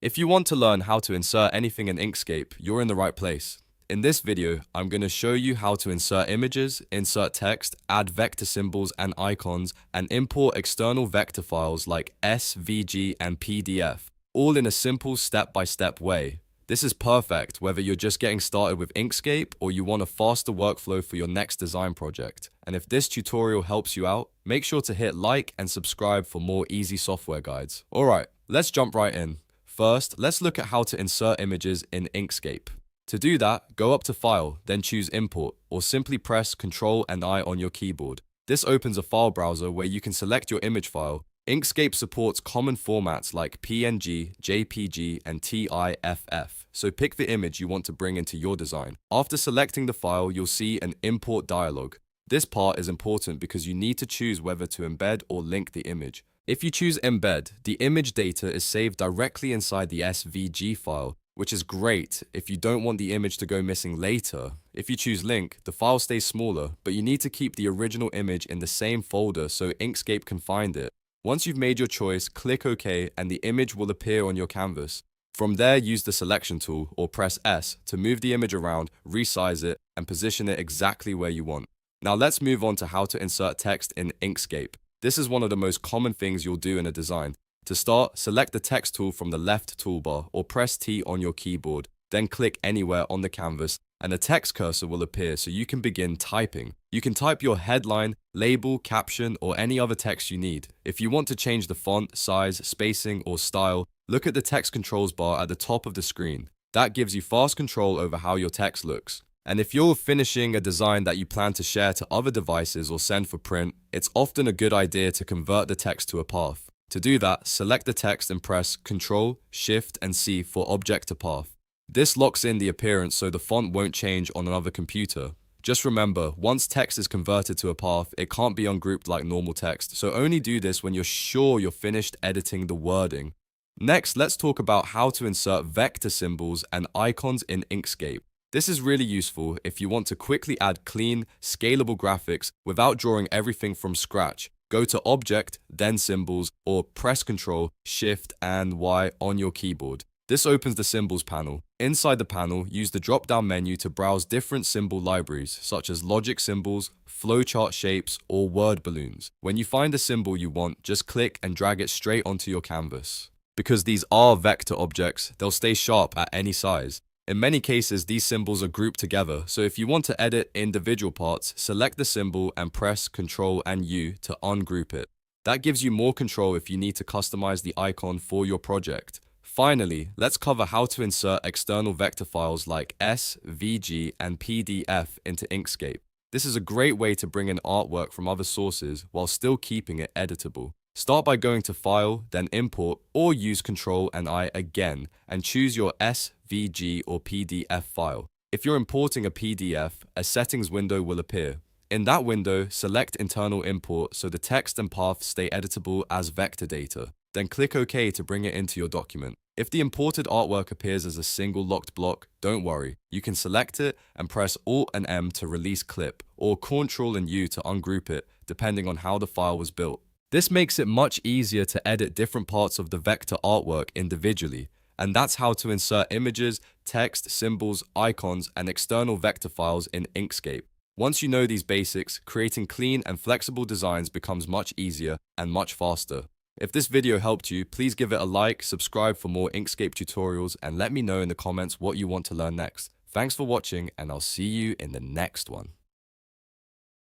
If you want to learn how to insert anything in Inkscape, you're in the right place. In this video, I'm going to show you how to insert images, insert text, add vector symbols and icons, and import external vector files like SVG and PDF, all in a simple step-by-step way. This is perfect whether you're just getting started with Inkscape or you want a faster workflow for your next design project. And if this tutorial helps you out, make sure to hit like and subscribe for more easy software guides. Alright, let's jump right in. First, let's look at how to insert images in Inkscape. To do that, go up to File, then choose Import, or simply press Ctrl and I on your keyboard. This opens a file browser where you can select your image file. Inkscape supports common formats like PNG, JPG, and TIFF, so pick the image you want to bring into your design. After selecting the file, you'll see an Import dialog. This part is important because you need to choose whether to embed or link the image. If you choose Embed, the image data is saved directly inside the SVG file, which is great if you don't want the image to go missing later. If you choose Link, the file stays smaller, but you need to keep the original image in the same folder so Inkscape can find it. Once you've made your choice, click OK and the image will appear on your canvas. From there, use the selection tool or press S to move the image around, resize it, and position it exactly where you want. Now let's move on to how to insert text in Inkscape. This is one of the most common things you'll do in a design. To start, select the text tool from the left toolbar or press T on your keyboard. Then click anywhere on the canvas and a text cursor will appear so you can begin typing. You can type your headline, label, caption, or any other text you need. If you want to change the font, size, spacing, or style, look at the text controls bar at the top of the screen. That gives you fast control over how your text looks. And if you're finishing a design that you plan to share to other devices or send for print, it's often a good idea to convert the text to a path. To do that, select the text and press Ctrl, Shift, and C for Object to Path. This locks in the appearance so the font won't change on another computer. Just remember, once text is converted to a path, it can't be ungrouped like normal text, so only do this when you're sure you're finished editing the wording. Next, let's talk about how to insert vector symbols and icons in Inkscape. This is really useful if you want to quickly add clean, scalable graphics without drawing everything from scratch. Go to Object, then Symbols, or press Ctrl, Shift, and Y on your keyboard. This opens the Symbols panel. Inside the panel, use the drop-down menu to browse different symbol libraries, such as logic symbols, flowchart shapes, or word balloons. When you find a symbol you want, just click and drag it straight onto your canvas. Because these are vector objects, they'll stay sharp at any size. In many cases, these symbols are grouped together, so if you want to edit individual parts, select the symbol and press Ctrl and U to ungroup it. That gives you more control if you need to customize the icon for your project. Finally, let's cover how to insert external vector files like SVG and PDF into Inkscape. This is a great way to bring in artwork from other sources while still keeping it editable. Start by going to File, then Import, or use Ctrl and I again, and choose your SVG or PDF file. If you're importing a PDF, a settings window will appear. In that window, select Internal Import so the text and path stay editable as vector data. Then click OK to bring it into your document. If the imported artwork appears as a single locked block, don't worry. You can select it and press Alt and M to release clip, or Ctrl and U to ungroup it, depending on how the file was built. This makes it much easier to edit different parts of the vector artwork individually, and that's how to insert images, text, symbols, icons, and external vector files in Inkscape. Once you know these basics, creating clean and flexible designs becomes much easier and much faster. If this video helped you, please give it a like, subscribe for more Inkscape tutorials, and let me know in the comments what you want to learn next. Thanks for watching, and I'll see you in the next one.